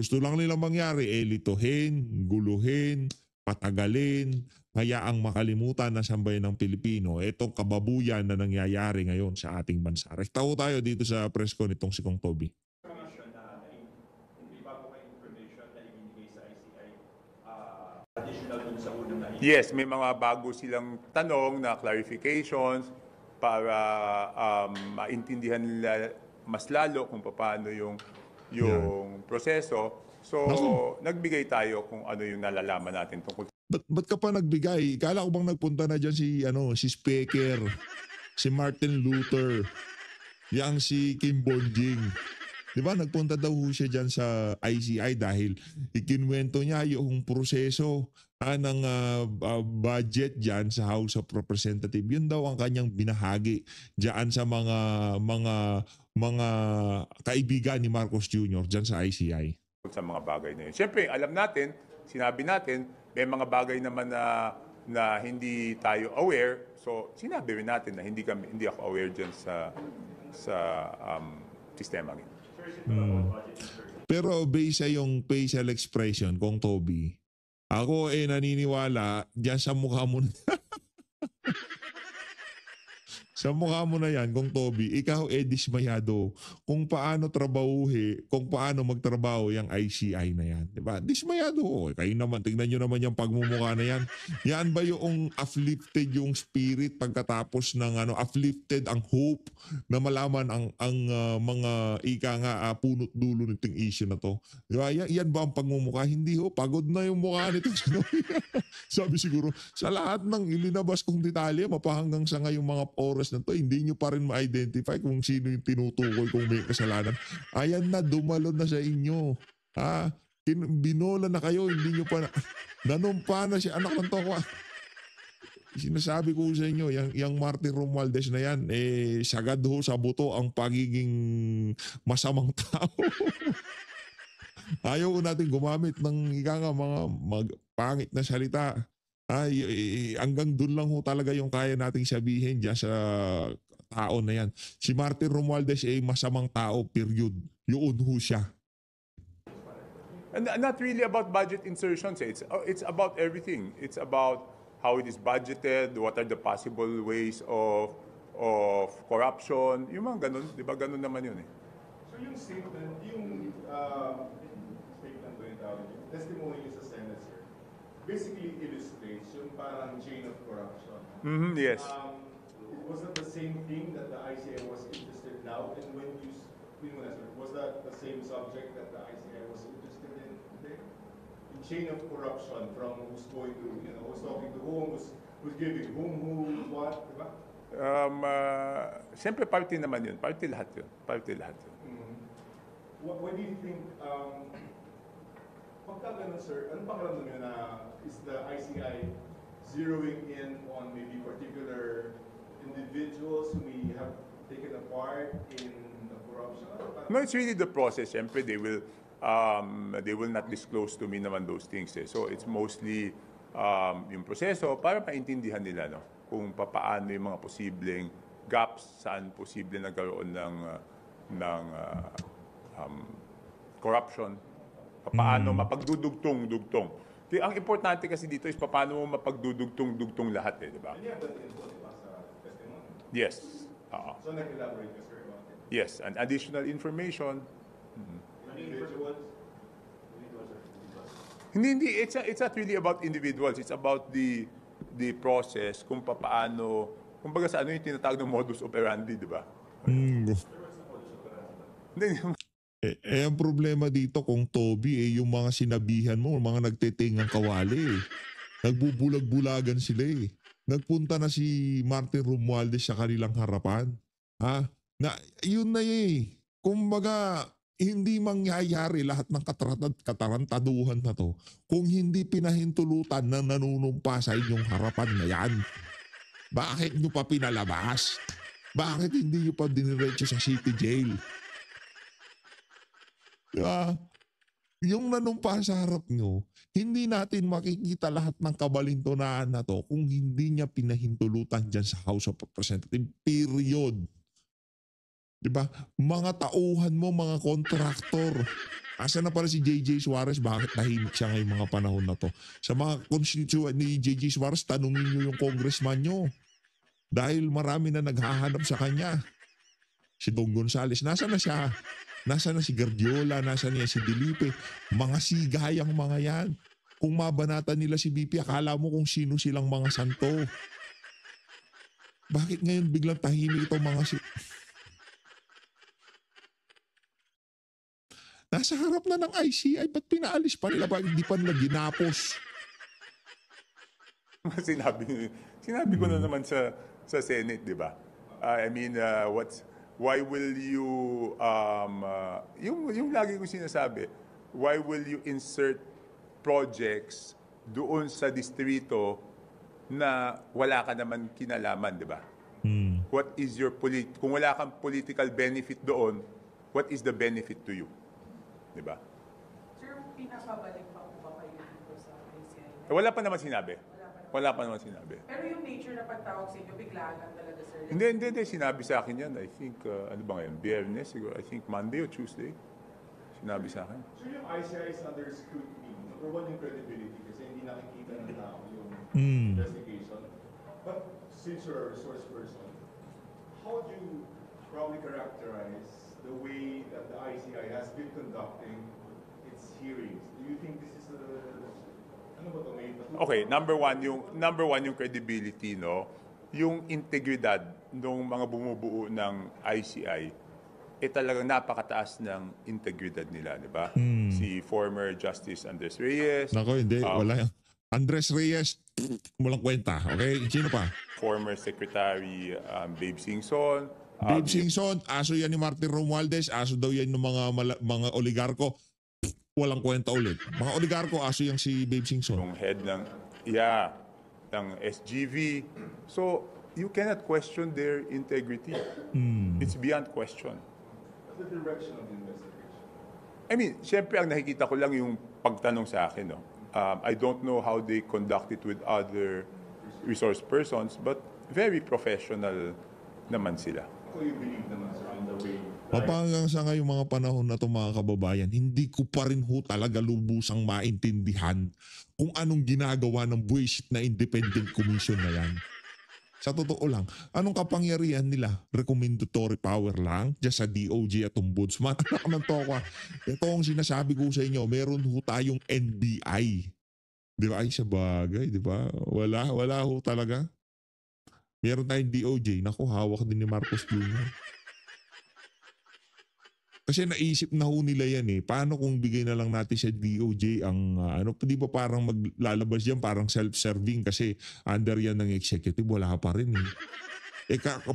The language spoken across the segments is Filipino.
gusto lang nilang mangyari, lituhin, guluhin, patagalin, hayaang makalimutan na sambayan ng Pilipino itong kababuyan na nangyayari ngayon sa ating bansa. Rekta ho tayo dito sa press ko nitong si Kong Toby. Yes, may mga bago silang tanong na clarifications para maintindihan nila mas lalo kung paano yung proseso. So, nagbigay tayo kung ano yung nalalaman natin tungkol. Ba't ka pa nagbigay? Kala ko bang nagpunta na dyan si Speaker, si Martin Luther, yang si Kim Bonjing. Di ba nagpunta daw siya dyan sa ICI dahil ikinwento niya yung proseso ng budget dyan sa House of Representatives. Yun daw ang kanyang binahagi dyan sa mga kaibigan ni Marcos Jr. dyan sa ICI. Sa mga bagay na yun. Siyempre, alam natin, sinabi natin, may mga bagay naman na hindi tayo aware. So, sinabi rin natin na hindi ako aware dyan sa sistema rin. Pero based sa yung facial expression, Kong Toby, ako naniniwala diyan sa mukha mo sa mukha mo na yan, Kong Toby, ikaw dismayado kung paano kung paano magtrabaho yung ICI na yan. Diba? Dismayado ko. Kayo naman, tignan nyo naman yung pagmumukha na yan. Yan ba yung uplifted yung spirit pagkatapos ng uplifted ang hope na malaman ang mga punot dulo nitong issue na to. Diba? Yan ba ang pagmumukha? Hindi ho. Pagod na yung mukha nito. Sabi siguro, sa lahat ng ilinabas kong detalye, mapahanggang sa ngayong mga oras na to, hindi nyo pa rin ma-identify kung sino yung tinutukoy kung may kasalanan. Ayan na, dumalo na sa inyo. Binola na kayo, hindi nyo pa nanumpa na siya. Anak ng tokwa. Sinasabi ko sa inyo, yung Martin Romualdez na yan, sagad ho sa buto ang pagiging masamang tao. Ayaw ko natin gumamit ng mga pangit na salita. Hanggang doon lang ho talaga yung kaya nating sabihin dyan sa tao na yan. Si Martin Romualdez masamang tao, period. Yun ho siya. And not really about budget insertions. It's about everything. It's about how it is budgeted, what are the possible ways of corruption. Yung mga ganun, di ba ganun naman yun So yung statement, yung statement ko yung tawag, testimony niyo sa Senate, sir, basically illustrates yung parang chain of corruption. Yes. Was that the same thing that the ICI was interested now? And when was that the same subject that the ICI was interested in today? In chain of corruption from who's going to, who's talking to whom, who's giving whom, who, what, diba? Siyempre party naman yun. Party lahat yun. What do you think, pagka ganun, sir, ano pakiramdam nyo na is the ICI zeroing in on maybe particular individuals who may have taken a part in the corruption? No, it's really the process. Siyempre, they will not disclose to me naman those things. So it's mostly yung proseso para maintindihan nila kung paano yung mga posibleng gaps, saan posible nagkaroon ng corruption. Paano mapagdudugtong-dugtong. Ang importante kasi dito is paano mo mapagdudugtong-dugtong lahat di ba? And you have that info, di ba, sa testimony? Yes. So nag-elaborate ka, sir, about it? Yes, and additional information. Individuals? Hindi. It's not really about individuals. It's about the process kung paano, kumbaga sa ano yung tinatawag ng modus operandi, di ba? Hindi. Ang problema dito kung Toby yung mga sinabihan mo, mga nagtetingang kawali Nagbubulag-bulagan sila Nagpunta na si Martin Romualdez sa kanilang harapan. Yun na Kumbaga, hindi mangyayari lahat ng katarantaduhan na to kung hindi pinahintulutan ng nanunumpa sa inyong harapan na yan. Bakit nyo pa pinalabas? Bakit hindi nyo pa diniretso sa city jail? Diba? Yung nanumpa sa harap nyo, hindi natin makikita lahat ng kabalintunaan na to kung hindi niya pinahintulutan dyan sa House of Representatives. Period. Diba? Mga tauhan mo, mga kontraktor. Asa na pala si JJ Suarez? Bakit tahimik siya ngayong mga panahon na to? Sa mga constituent ni JJ Suarez, tanungin nyo yung congressman nyo. Dahil marami na naghahanap sa kanya. Si Dong Gonzales, nasa na siya? Nasa na si Guardiola? Nasa niya si Delipe? Mga sigayang mga yan. Kung mabanatan nila si BP, akala mo kung sino silang mga santo. Bakit ngayon biglang tahimik itong mga Nasa harap na ng ICI, ba't pinaalis pa nila? Bakit di pa nila ginapos? Sinabi ko na naman sa Senate, di ba? I mean, why will you, yung lagi ko sinasabi, why will you insert projects doon sa distrito na wala ka naman kinalaman, di ba? What is your kung wala kang political benefit doon, what is the benefit to you? Di ba? Sir, pinapabalik pa po ba kayo dito sa ICI? Wala pa naman sinabi. Wala pa naman sinabi. Pero yung nature na pagtawag sa inyo, biglaan lang talaga, sir. Hindi. Sinabi sa akin yan. I think, ano ba ngayon? Biyernes siguro. I think Monday or Tuesday. Sinabi sa akin. So yung ICI is under scrutiny. Number one yung credibility kasi hindi nakikita ng tao yung investigation. But since you're a resource person, how do you probably characterize the way that the ICI has been conducting its hearings? Do you think this is ano ba ito, Okay, number one yung credibility, no? Yung integridad ng mga bumubuo ng ICI, talagang napakataas ng integridad nila, di ba? Si former Justice Andres Reyes. Nako, hindi. Wala yan. Andres Reyes, walang kwenta. Okay? Sino pa? Former Secretary Babe Singson. Babe Singson, aso yan ni Martin Romualdez, aso daw yan ng mga oligarko. Walang kwenta ulit. Mga oligarko, aso yung si Babe Singson. Yung head ng SGV. So, you cannot question their integrity. It's beyond question. the direction of the investigation? I mean, syempre ang nakikita ko lang yung pagtanong sa akin. No? I don't know how they conduct it with other resource persons, but very professional naman sila. Ako you believe naman, sir, in the way? Hanggang sa ngayong mga panahon na ito mga kababayan, hindi ko pa rin ho talaga lubusang maintindihan kung anong ginagawa ng buwisit na independent commission na yan. Sa totoo lang, anong kapangyarihan nila? Recommendatory power lang dyan sa DOJ at Ombudsman. Anak ng toka. Ito ang sinasabi ko sa inyo, meron ho tayong NBI. Di ba? Ay, sa bagay, di ba? Wala ho talaga. Meron tayong DOJ. Naku, hawak din ni Marcos Jr. Kasi naisip na ho nila yan eh. Paano kung bigay na lang natin sa DOJ ang di ba parang maglalabas yan parang self-serving kasi under yan ng executive, wala pa rin eh.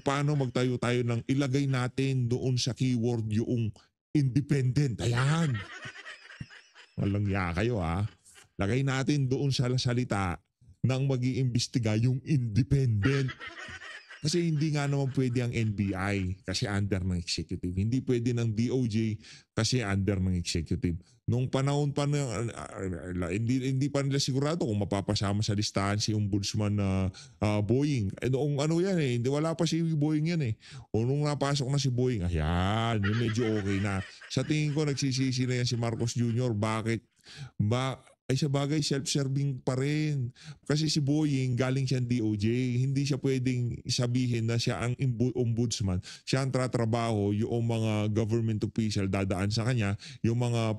Paano magtayo tayo ng ilagay natin doon sa keyword yung independent. Ayan. Walang ya kayo ha. Lagay natin doon sa salita nang mag-iimbestiga yung independent. Kasi hindi nga naman pwede ang NBI kasi under ng executive. Hindi pwede ng DOJ kasi under ng executive. Noong panahon pa na hindi pa nila sigurado kung mapapasama sa listahan si Ombudsman na Boeing. Noong ano yan eh, hindi wala pa si Boeing yan eh. O nung napasok na si Boeing, ayan, yung medyo okay na. Sa tingin ko nagsisisi na yan si Marcos Jr. Bakit? Ay sa bagay, self-serving pa rin. Kasi si Boeing, galing siyang DOJ. Hindi siya pwedeng sabihin na siya ang ombudsman. Siya ang tratrabaho, yung mga government official dadaan sa kanya, yung mga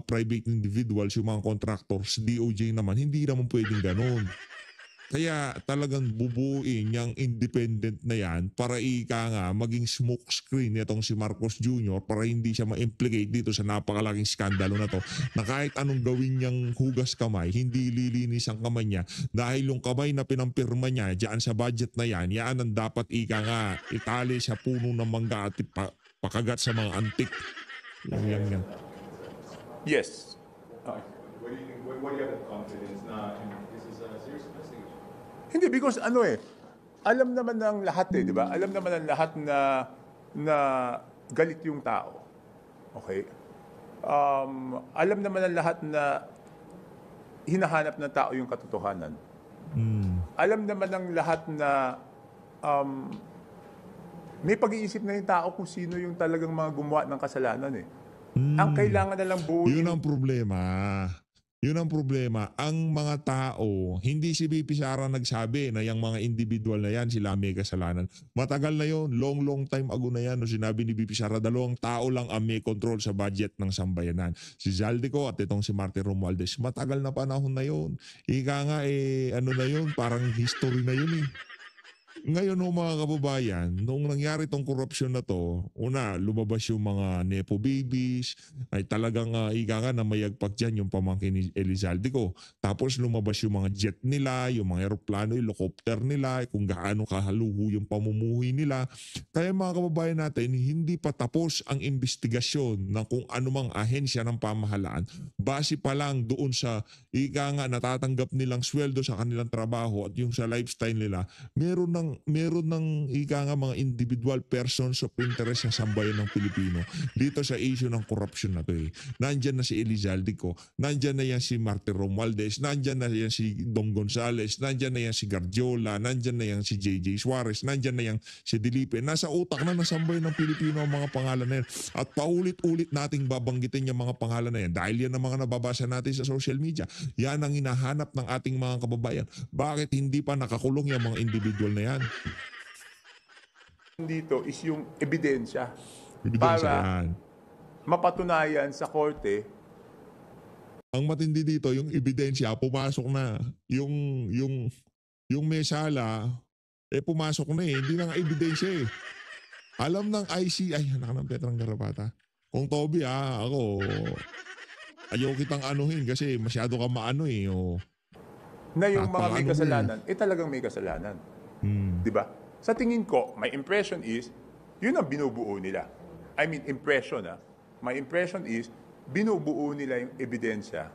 private individuals, yung mga contractors, DOJ naman, hindi naman pwedeng ganun. Kaya talagang bubuin yung independent na yan para maging smoke screen nitong si Marcos Jr. para hindi siya ma-implicate dito sa napakalaking skandalo na to na kahit anong gawin niyang hugas kamay, hindi lilinis ang kamay niya dahil yung kamay na pinampirma niya dyan sa budget na yan ang dapat itali sa puno ng mangga at pakagat sa mga antik. Yan. Yes. Why do you have the confidence na this is a serious investigation? Hindi, because alam naman ng lahat di ba? Alam naman ng lahat na galit yung tao. Okay? Alam naman ng lahat na hinahanap ng tao yung katotohanan. Alam naman ng lahat na may pag-iisip na yung tao kung sino yung talagang mga gumawa ng kasalanan eh. Ang Hmm. kailangan na lang Yun buuin. ang problema. Yun ang problema. Ang mga tao, hindi si VP Sara nagsabi na yung mga individual na yan, sila may kasalanan. Matagal na yun. Long time ago na yan. No, sinabi ni VP Sara, 2 tao lang ang may control sa budget ng sambayanan. Si Zaldico at itong si Martin Romualdez. Matagal na panahon na yun. Ika nga ano na yun, parang history na yun eh. Ngayon mga kababayan, noong nangyari tong korupsyon na to, una, lumabas yung mga Nepo babies, ay talagang ika nga na mayagpag dyan yung pamangkin ni Elizalde ko. Tapos lumabas yung mga jet nila, yung mga aeroplano, helicopter nila, kung gaano kahaluho yung pamumuhay nila. Kaya mga kababayan natin, hindi pa tapos ang investigasyon ng kung anumang ahensya ng pamahalaan. Base pa lang doon sa ika nga natatanggap nilang sweldo sa kanilang trabaho at yung sa lifestyle nila, meron ng ika nga mga individual persons of interest sa sambayan ng Pilipino dito sa issue ng corruption na to eh. Nandyan na si Elizalde ko, nandyan na yan si Martin Romualdez, nandyan na yan si Dong Gonzales, nandyan na yan si Garjola, nandyan na yan si JJ Suarez, nandyan na yan si Dilipe. Nasa utak na sambayan ng Pilipino ang mga pangalan na yan. At paulit-ulit nating babanggitin yung mga pangalan na yan dahil yan ang mga nababasa natin sa social media. Yan ang hinahanap ng ating mga kababayan. Bakit hindi pa nakakulong yung mga individual na yan? Dito is yung ebidensya. Ebidensya Para yan. mapatunayan sa korte. Ang matindi dito, yung ebidensya, pumasok na. Yung may sala, pumasok na eh. Hindi na nga ebidensya eh. Alam ng IC, ay, anak ng Petrang Garapata. Kung Toby ako, ayaw kitang anuhin kasi masyado ka maano eh. Na yung mga may Napakaano kasalanan, talagang may kasalanan. Di ba? Sa tingin ko, my impression is, yun ang binubuo nila. I mean, impression My impression is, binubuo nila yung ebidensya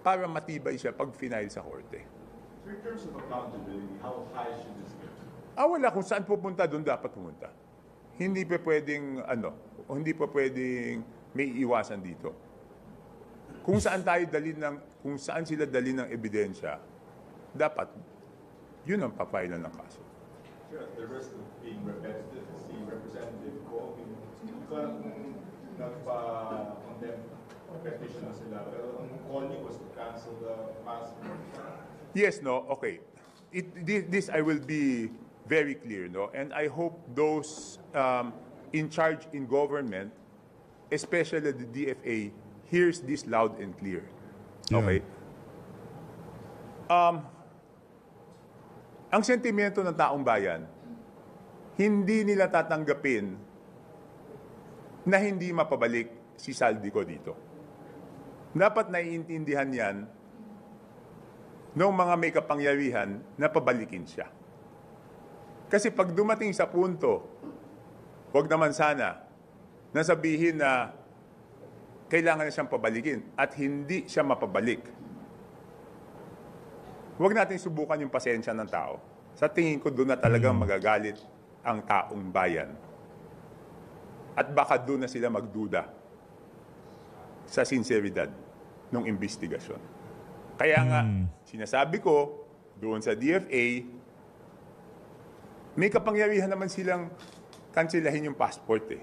para matibay siya pag final sa korte. So in terms of accountability, how high should this go? Wala. Kung saan pupunta, doon dapat pumunta. Hindi pa pwedeng, hindi pa pwedeng may iwasan dito. Kung saan kung saan sila dali ng ebidensya, dapat, yun ang papailan ng kaso. Sure, at the risk of being repetitive, si Representative Ko, nagpa-condemn petition na sila, pero ang call niyo was to cancel the passport. Yes, no, okay. This I will be very clear, no, and I hope those in charge in government, especially the DFA, hears this loud and clear. Okay. Ang sentimento ng taong bayan, hindi nila tatanggapin na hindi mapabalik si Zaldico dito. Dapat naiintindihan yan ng mga may kapangyarihan na pabalikin siya. Kasi pag dumating sa punto, wag naman sana na sabihin na kailangan na siyang pabalikin at hindi siya mapabalik. Huwag natin subukan yung pasensya ng tao. Sa tingin ko doon na talagang magagalit ang taong bayan. At baka doon na sila magduda sa sinseridad ng investigasyon. Kaya nga, sinasabi ko, doon sa DFA, may kapangyarihan naman silang kanselahin yung passport eh.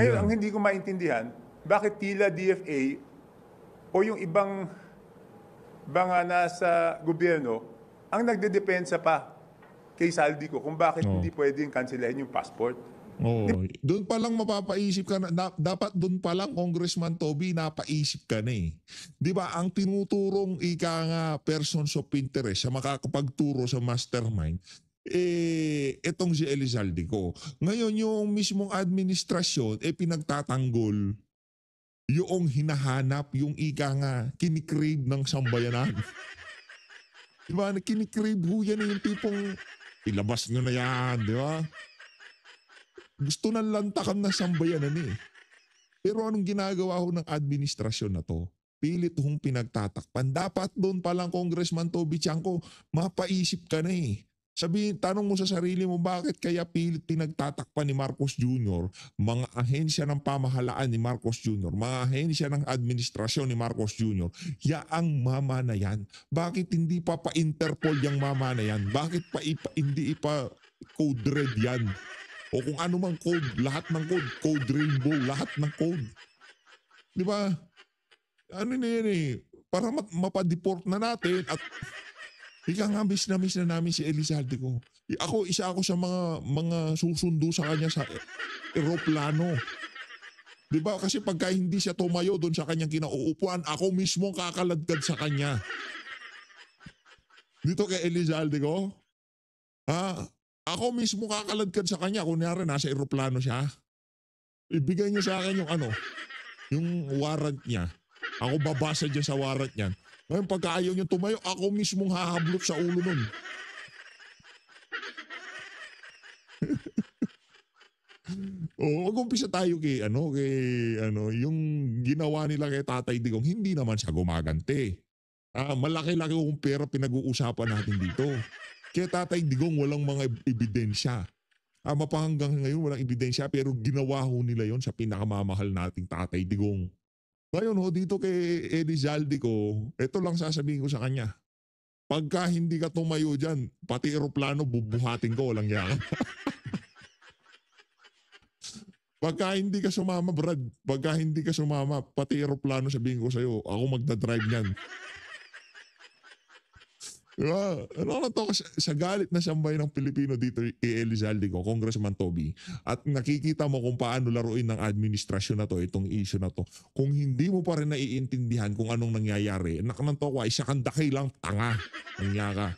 Ngayon, ang hindi ko maintindihan, bakit tila DFA o yung ibang mga nasa gobyerno ang nagdedepensa pa kay Zaldico kung bakit hindi pwedeng kanselahin yung passport. Doon pa lang mapapaisip ka na, dapat doon pa lang Congressman Toby napaisip ka na eh. 'Di ba ang tinuturong ika nga persons of interest sa makakapagturo sa mastermind itong si Elizalde ko. Ngayon yung mismong administrasyon pinagtatanggol yung hinahanap yung ika nga kinikrave ng sambayanan. Di ba? Kinikrave ho yan yung tipong ilabas nyo na yan, di ba? Gusto na lantakan na sambayanan eh. Pero anong ginagawa ho ng administrasyon na to? Pilit hong pinagtatakpan. Dapat doon pa lang Congressman Toby Tiangco, mapaisip ka na eh. Tanong mo sa sarili mo, bakit kaya pilit pinagtatakpan ni Marcos Jr., mga ahensya ng pamahalaan ni Marcos Jr., mga ahensya ng administrasyon ni Marcos Jr., yaang mama na yan? Bakit hindi pa pa-Interpol yung mama na yan? Bakit hindi pa code red yan? O kung ano mang code, lahat ng code, code rainbow, lahat ng code. Di ba? Ano na yan eh. Para mapadeport na natin at ika nga miss na namin si Elizalde ko. Isa ako sa mga susundo sa kanya sa eroplano. Di ba? Kasi pagka hindi siya tumayo doon sa kanyang kinauupuan, ako mismo kakaladkad sa kanya. Dito kay Elizalde ko, ako mismo kakaladkad sa kanya. Kunyari, nasa eroplano siya. Ibigay niya sa akin yung warrant niya. Ako babasa dyan sa warrant niyan. Ngayon pagka ayaw niya tumayo, ako mismong hahablot sa ulo nun. Mag-umpisa tayo yung ginawa nila kay Tatay Digong, hindi naman siya gumagante. Malaki-laki kung pera pinag-uusapan natin dito. Kaya Tatay Digong walang mga ebidensya. Mapahanggang ngayon walang ebidensya pero ginawa ho nila yon sa pinakamamahal nating Tatay Digong. Ngayon dito kay Elizalde ko, ito lang sasabihin ko sa kanya. Pagka hindi ka tumayo dyan, pati eroplano bubuhatin ko, walang yan. Pagka hindi ka sumama, Brad, pati eroplano sabihin ko sa'yo, ako magdadrive niyan. Diba? Ano na to sa galit na sambay ng Pilipino dito kay Elizalde ko, Congressman Toby, at nakikita mo kung paano laruin ng administrasyon na to, itong issue na to. Kung hindi mo pa rin naiintindihan kung anong nangyayari, nakananto ko ay isa kang dakay lang tanga. Nangyaya ka.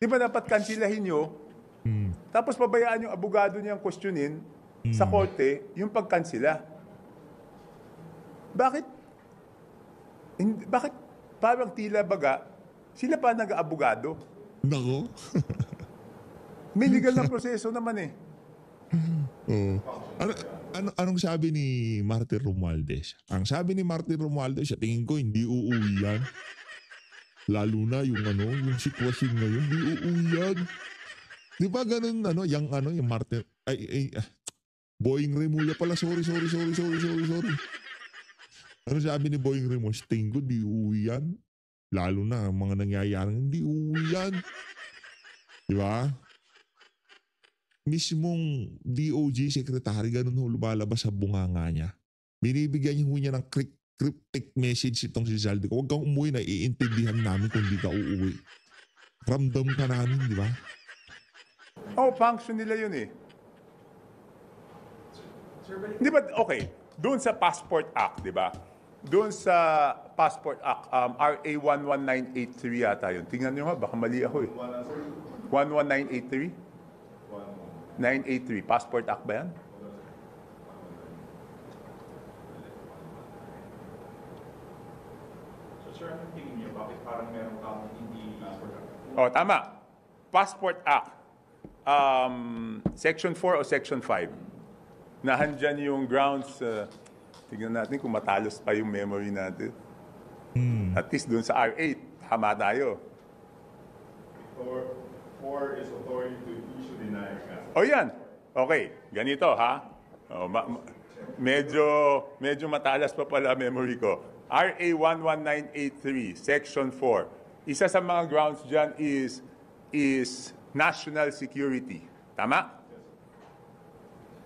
Di ba dapat kansilahin nyo? Tapos pabayaan yung abogado niyang questionin sa korte yung pagkansila. Bakit parang tila baga sila pa nag-aabogado? Nako. May legal na proseso naman eh. Anong sabi ni Martin Romualdez? Ang sabi ni Martin Romualdez, sa tingin ko hindi uuwi yan. Lalo na yung sitwasyon ngayon, hindi uuwi yan. Di ba ganun yung Martin, Boying Remulla pala, sorry. Ano sabi ni Boying Remulla? Sa tingin ko, di uuwi yan. Lalo na mga nangyayari, hindi uuwi yan. Di ba? Mismong DOJ secretary, ganun lumalabas sa bunganga niya. Binibigyan niya ng cryptic message itong si Zalde ko. Huwag kang umuwi na iintindihan namin kung di ka uuwi. Ramdam ka namin, di ba? Function nila yun eh. Di ba, okay, doon sa Passport Act, di ba? Doon sa Passport Act, RA 11983 yata yun. Tingnan nyo nga, baka mali ako eh. 11983? 983, Passport Act ba yan? So sir, anong tingin niyo? Bakit parang meron kang hindi passport? Tama. Passport Act. Section 4 o Section 5. Nahandyan yung grounds, tignan natin kung matalos pa yung memory natin. At least dun sa R8, tama tayo. 4 is authority to issue denial. Yan. Okay, ganito ha. Medyo matalas pa pala memory ko. RA 11983, Section 4. Isa sa mga grounds dyan is national security. Tama?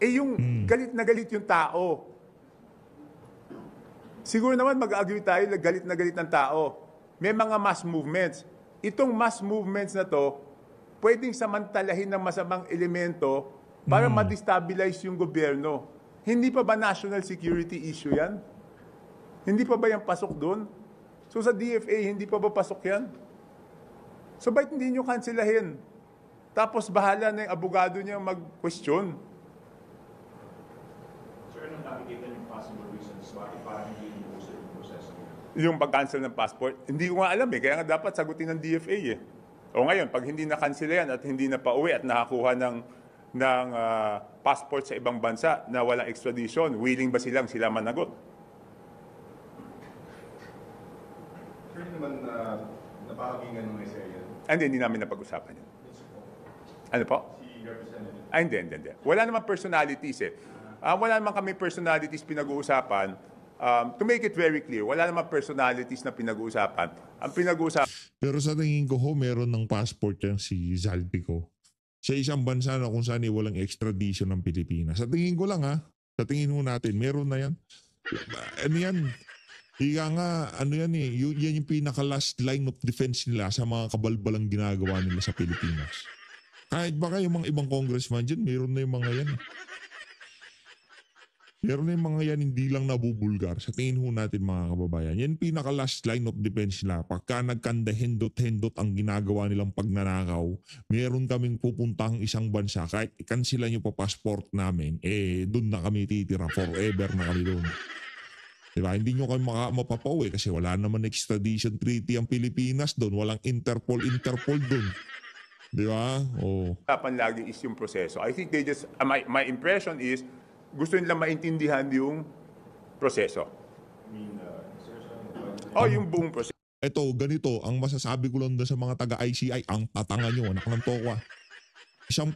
Yung galit na galit yung tao. Siguro naman mag-agree tayo na galit ng tao. May mga mass movements. Itong mass movements na to, pwedeng samantalahin ng masamang elemento para ma-destabilize yung gobyerno. Hindi pa ba national security issue yan? Hindi pa ba yan pasok doon? So sa DFA, hindi pa ba pasok yan? So ba't hindi nyo kanselahin? Tapos bahala na yung abogado niya mag-question. Sir, anong nakikita yung possible reasons bakit parang hindi inuusap yung proseso? Yung pag-cancel ng passport, hindi ko nga alam eh. Kaya nga dapat sagutin ng DFA eh. O ngayon, pag hindi na-cancel yan at hindi na pauwi at nakakuha ng passport sa ibang bansa na walang extradition, willing ba sila managot? Sir, naman napakagingan ng SIA. Hindi namin napag-usapan yun. Ano po? Si Representative. Hindi. Wala naman personalities eh. Wala naman kami personalities pinag-uusapan. To make it very clear, wala naman personalities na pinag-uusapan. Ang pinag-uusapan... Pero sa tingin ko meron ng passport yan si Zalde ko. Sa isang bansa na kung saan walang extradition ng Pilipinas. Sa tingin ko lang Sa tingin mo natin, meron na yan. Ano yan? Ika nga, ano yan eh, yan yung pinaka-last line of defense nila sa mga kabalbalang ginagawa nila sa Pilipinas. Kahit baka yung mga ibang congressman dyan, meron na yung mga yan. Meron na yung mga yan, hindi lang nabubulgar. Sa tingin ho natin mga kababayan, yan pinaka-last line of defense nila. Pagka nagkanda hendot-hendot ang ginagawa nilang pagnanakaw, meron kaming pupuntang isang bansa, kahit ikansila nyo pa passport namin, doon na kami titira, forever na kami doon. Diba? Hindi nyo kami mapapauwi kasi wala naman extradition treaty ang Pilipinas doon. Walang Interpol doon. Diba? Oh. Usapan lagi is yung proseso. I think they just, my impression is, gusto nila maintindihan yung proseso. Yung buong proseso. Ito, ganito, ang masasabi ko lang doon sa mga taga-ICI, ang tatanga nyo, anak ng tokwa. Isang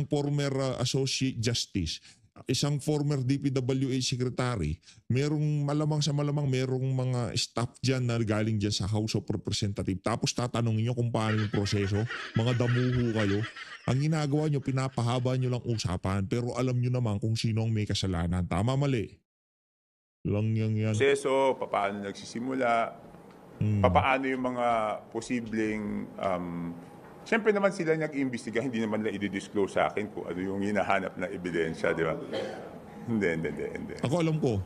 former associate justice, isang former DPWH secretary, malamang merong mga staff dyan na galing dyan sa House of Representatives. Tapos tatanungin nyo kung paano yung proseso, mga damuho kayo. Ang ginagawa nyo, pinapahaba nyo lang usapan, pero alam nyo naman kung sino ang may kasalanan. Tama, mali? Lang yan. Proseso, paano nagsisimula, paano yung mga posibleng siyempre naman sila nag-iimbestiga, hindi naman nila i-disclose sa akin kung ano yung hinahanap na ebidensya, di ba? Hindi. Ako alam ko,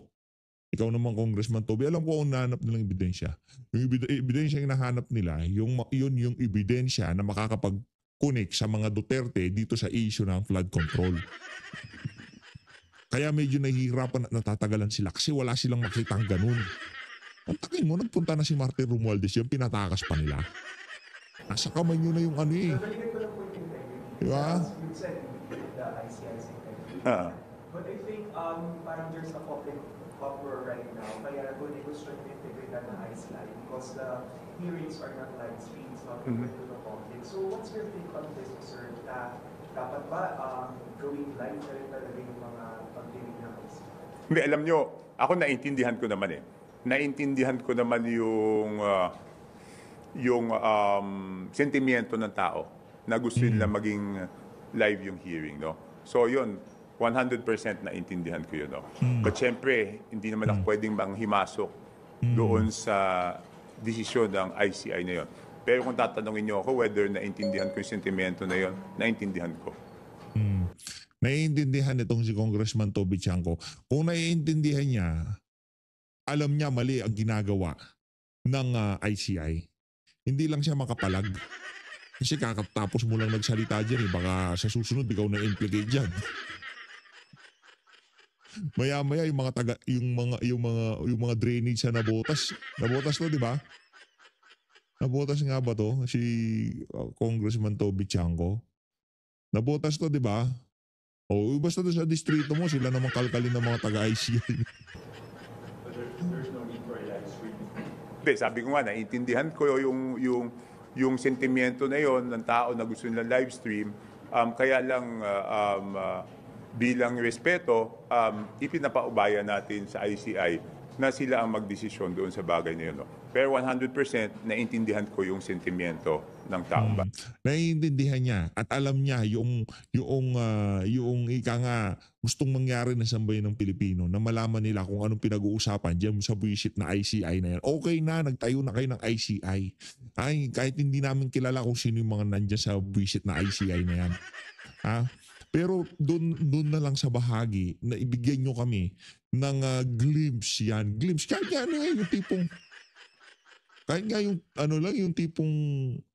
ikaw naman Congressman Toby, alam ko kung nahanap nilang ebidensya. Yung ebidensya yung nahanap nila, yun yung ebidensya na makakapag-connect sa mga Duterte dito sa issue ng flood control. Kaya medyo nahihirapan at natatagalan sila kasi wala silang makitang ganun. Ang takin mo, nagpunta na si Martin Romualdez, yung pinatakas pa nila. Nasa kamay nyo na yung ano eh. Diba? But I think parang there's a public uproar right now. Kaya going to strike the integrity ng ICI because the hearings are not live streamed, it's not open to the public. So what's your take on this, sir? Dapat ba gawing live na rin talaga yung mga pag-hearing ng ICI? Hindi, alam nyo, ako naintindihan ko naman eh. Naintindihan ko naman yung sentimiento ng tao na gusto nila maging live yung hearing, no? So yun, 100% naintindihan ko yun, no? But syempre, hindi naman ako pwedeng manghimasok doon sa desisyon ng ICI na yun. Pero kung tatanungin niyo ako whether naintindihan ko yung sentimiento na yun, naintindihan ko. Naiintindihan itong si Congressman Toby Chanco. Kung naiintindihan niya, alam niya mali ang ginagawa ng ICI. Hindi lang siya makapalag. Kasi kakatapos mo lang nagsalita dyan baka sa susunod ikaw na implicate dyan. Maya-maya yung mga drainage na nabotas to, di ba? Nabotas nga ba to si Congressman Toby Chanco? Nabotas to, di ba? O basta doon sa distrito mo sila namang kalkalin ng mga taga-ICI. Sabi ko nga, naiintindihan ko yung sentimiento na yon ng tao na gusto nila live stream. Kaya lang bilang respeto, ipinapaubaya natin sa ICI na sila ang magdesisyon doon sa bagay na yun. No? Pero 100% naiintindihan ko yung sentimiento ng tao ba. Naiintindihan niya at alam niya yung ika nga gustong mangyari na sambayan ng Pilipino na malaman nila kung anong pinag-uusapan diyan sa buwisit na ICI na yan. Okay na, nagtayo na kayo ng ICI. Ay, kahit hindi namin kilala kung sino yung mga nandyan sa buwisit na ICI na yan. Ha? Pero doon na lang sa bahagi na ibigyan nyo kami ng glimpse yan. Glimpse. Kahit nga yung tipong yung tipong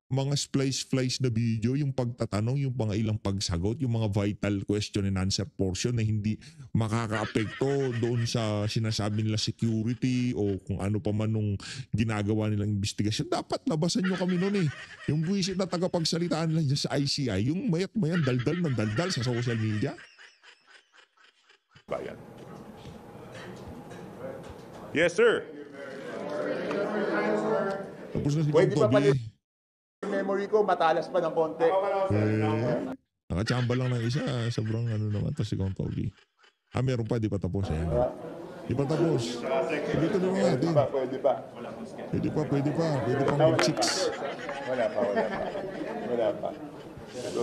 mga splice na video, yung pagtatanong, yung mga ilang pagsagot, yung mga vital question and answer portion na hindi makakaapekto doon sa sinasabi nila security o kung ano pa man nung ginagawa nilang investigasyon. Dapat labasan nyo kami noon eh. Yung buwisit na tagapagsalitaan nila dyan sa ICI, yung mayat-mayan daldal ng daldal sa social media. Bayan. Yes, sir. Tapos na si Pwede pa Toby. Memory ko, matalas pa ng konti. Nakachamba lang ng isa. Sobrang naman to si Kong Toby. Meron pa, di pa tapos. Di pa tapos. Sige, tuloy natin. Pwede pa. Pwede pa mag-chicks. Wala pa. So,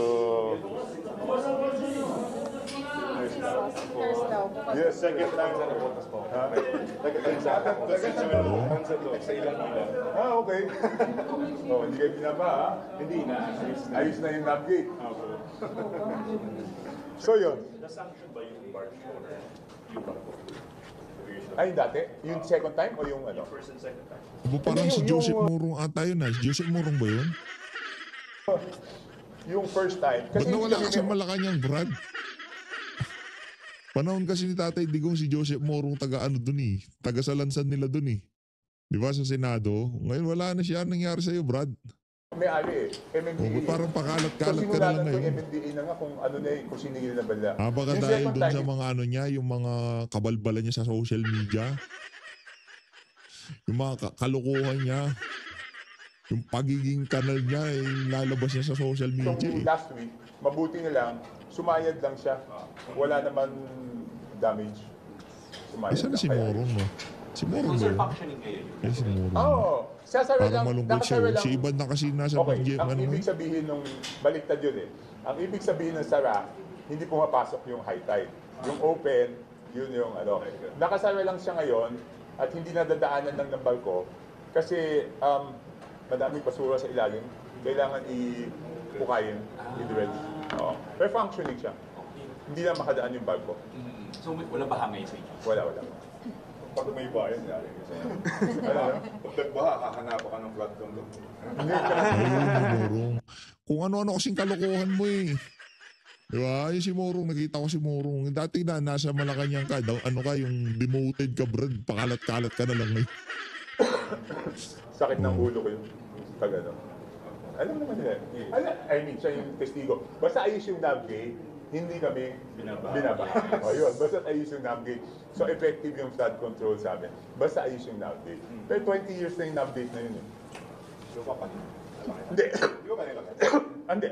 First daw, Yes, Second time sa nabotas po. Second sa sa ilang ilan. Okay. Hindi kayo binaba, ha? Hindi na. Ayos na yung navigate. So yun. Na-sanction ba yung barge owner? Yung barko? Ay, dati? Yung second time o yung ano? First and second time. Abo, parang si Joseph Morong ata yun na. Joseph Morong ba yun? Yung first time. Ba't nawala hindi ka sa kami- Malacanang, Brad? Panahon kasi ni Tatay Digong si Joseph Morong taga ano dun eh. Taga Salansan nila dun eh. Di ba sa Senado? Ngayon wala na siya. Anong nangyari sa'yo, Brad? May ali eh. O, MMDA. ba't parang So pakalat-kalat ka na sinulanan lang ko yung ngayon? MMDA na nga kung ano na eh, kung sinigil na bala. Baka Yung dahil second dun time, sa mga ano niya, yung mga kabalbala niya sa social media. Yung mga kalukuhan niya. Yung pagiging kanal niya, lalabas niya sa social media yung eh. last week, mabuti na lang, sumayad lang siya. Wala naman damage. Sumayad Asa na lang. si Morong, no? Si Morong ba yun? Functioning kayo. Ay, si Morong. Oo. Sasara Parang lang. malungkot siya. nakasara Oh. lang. Si Iban na kasi nasa Okay, BGM. ang Ano mo? ibig sabihin nung baliktad yun eh. Ang ibig sabihin ng sara, hindi pumapasok yung high tide. Yung open, yun yung ano. Nakasara lang siya ngayon at hindi nadadaanan lang ng barko kasi madaming basura sa ilalim. Kailangan ipukayin, i-dredge. Oo. Pero functioning siya. Hindi na makadaan yung barko. So wala ba hangay sa inyo? Wala. Pag may bayan, yari. Wala. Pag nagbaha, kakanapan ka ng flood control. Ayun, si Morong. Kung ano-ano kasing kalokohan mo eh. Di ba? Yung si Morong, nakita ko si Morong. Dati na, nasa Malacanang ka. Ano ka, yung demoted ka, Brad. Pakalat-kalat ka na lang eh. Sakit ng ulo ko yung pag ano. Alam naman nila. I mean, siya yung testigo. Basta ayos yung navigate, hindi kami binaba. O yun, basta ayos yung navigate. So effective yung flood control sa amin. Basta ayos yung navigate. Pero 20 years na yung navigate na yun eh. Hindi. Hindi.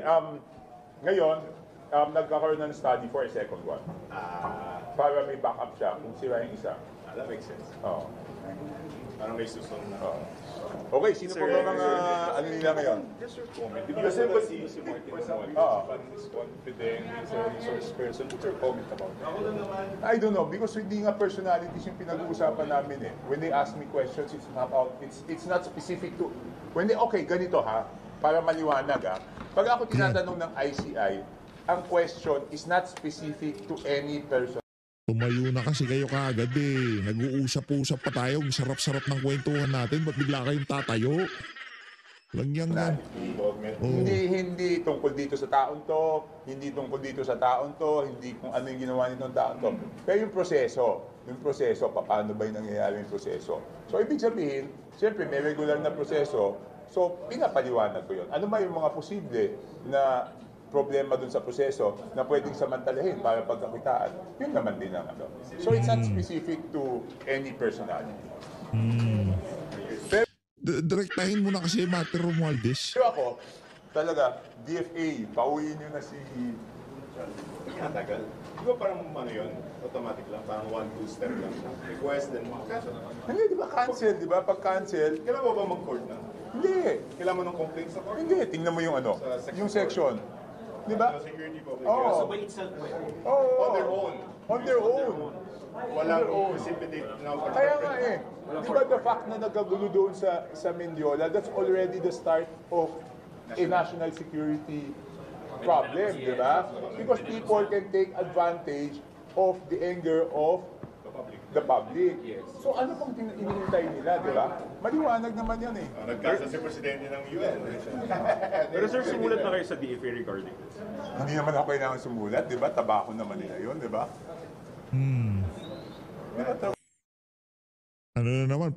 Ngayon, nagkakaroon ng study for a second one. Para may backup siya kung sira yung isa. That makes sense. Oo. Parang may susunod na. Oo. Okay, sino po ba mga ano nila ngayon? Just your comment. Kasi ba si Martin is confident, is a resource person. What's your comment about that? I don't know because hindi nga personalities yung pinag-uusapan namin eh. When they ask me questions, it's not specific to okay, ganito ha, para maliwanag ha. Pag ako tinatanong ng ICI, ang question is not specific to any person. Tumayo na kasi kayo kaagad eh. Nag-uusap-usap pa tayo. Ang sarap-sarap ng kwentuhan natin. Ba't bigla kayong tatayo? Lang yan. Oo. Hindi tungkol dito sa taon to, hindi tungkol dito sa taon to, hindi kung ano yung ginawa nitong taon to. Pero yung proseso, paano ba yung nangyayari yung proseso? So ibig sabihin, siyempre may regular na proseso, so pinapaliwanag ko yun. Ano ba yung mga posible na problema dun sa proseso na pwedeng samantalahin para pagkakitaan, yun naman din ang ano. So it's not specific to any personality. Pero Direktahin mo na kasi Mater Romualdez. ako, talaga, DFA, pauwiin nyo na si... Katagal. Di ba parang ano yun? Automatic lang. Parang 1-2 step lang. Request, then cancel. Hindi, di ba cancel, di ba? Pag cancel, Kailan mo ba mag-court na? hindi. Kailan mo ng complaint sa court? Hindi, tingnan mo yung ano, yung section. Di ba? Security public. Oo. So by itself, Oo. on their own. On their own. Walang precipitate na Kaya nga eh. Di ba the fact na nagagulo doon sa Mendiola, that's already the start of a national security problem, di ba? Because people can take advantage of the anger of the public. So ano pang inihintay nila, di ba? Maliwanag naman yan eh. Nagkasa si Presidente ng UN. Pero sir, sumulat na kayo sa DFA regarding this. Hindi naman ako kailangan sumulat, di ba? Tabako naman nila yun, di ba? Ano na naman,